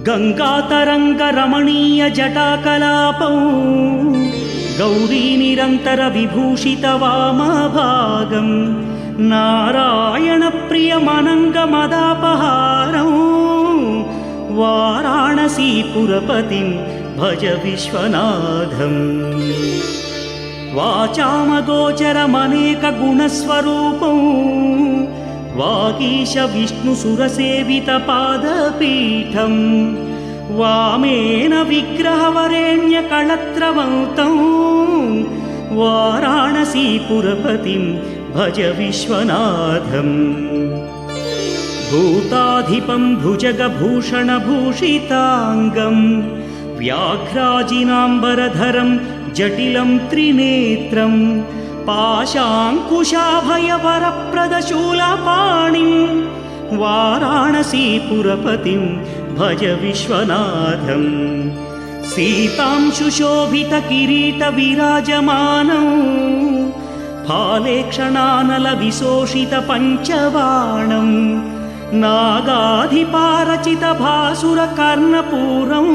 गङ्गातरङ्गरमणीयजटाकलापौ गौरीनिरन्तरविभूषितवामभागं नारायणप्रियमनङ्गमदापहारौ वाराणसीपुरपतिं भज विश्वनाथम्। वाचामगोचरमनेकगुणस्वरूपौ वागीश विष्णुसुरसेवितपादपीठं वामेन विग्रहवरेण्यकळत्रवन्तौ वाराणसीपुरपतिं भज विश्वनाथम्। भूताधिपं भुजगभूषणभूषिताङ्गं व्याघ्राजिनाम्बरधरं जटिलं त्रिनेत्रं पाशाङ्कुशाभयवरप्रदशूलपाणिं वाराणसीपुरपतिं भज विश्वनाथम्। सीतांशुशोभितकिरीटविराजमानौ फालेक्षणानलविशोषितपञ्चबाणं नागाधिपारचितभासुरकर्णपूरं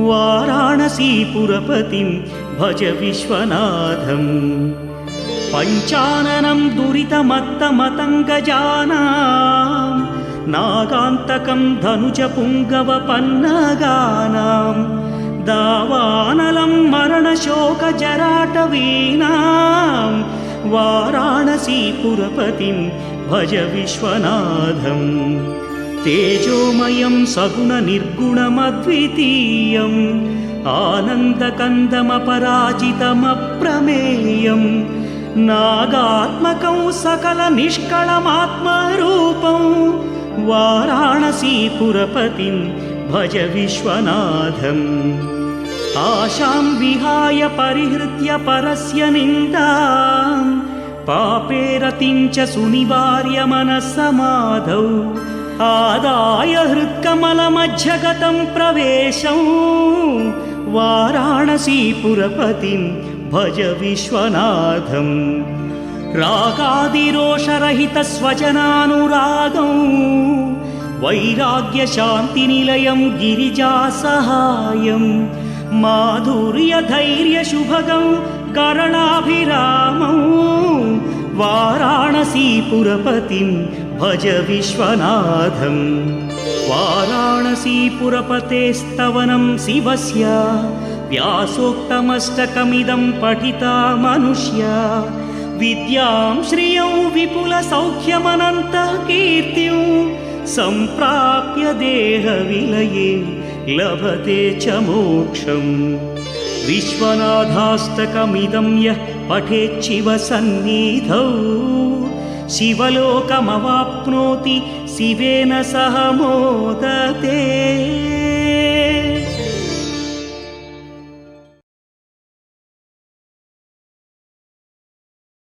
वाराणसीपुरपतिं भज विश्वनाथम्। पञ्चाननं दुरितमत्तमतङ्गजानां नागान्तकं धनुजपुङ्गवपन्नगानां दावानलं मरणशोकजराटवीनां वाराणसीपुरपतिं भज विश्वनाथम्। तेजोमयं सगुणनिर्गुणमद्वितीयम् आनन्दकन्दमपराजितमप्रमेयं नागात्मकं सकलनिष्कळमात्मरूपं वाराणसीपुरपतिं भज विश्वनाथम्। आशां विहाय परिहृत्य परस्य निन्दां पापे रतिं च सुनिवार्य मनस्समाधौ आदाय हृत्कमलमध्यगतं प्रवेशं वाराणसीपुरपतिं भज विश्वनाथम्। रागादिरोषरहितस्वजनानुरागं वैराग्यशान्तिनिलयं गिरिजासहायं माधुर्यधैर्यशुभगं करणाभिरामं वाराणसीपुरपतिं भज विश्वनाथम्। वाराणसीपुरपतेस्तवनं शिवस्य व्यासोक्तमष्टकमिदं पठिता मनुष्या विद्यां श्रियं विपुलसौख्यमनन्तकीर्तिं सम्प्राप्य देहविलये लभते च मोक्षम्। विश्वनाथाष्टकमिदं यः पठेच्छिवसन्निधौ शिवलोकमवाप्नोति शिवेन सह मोदते।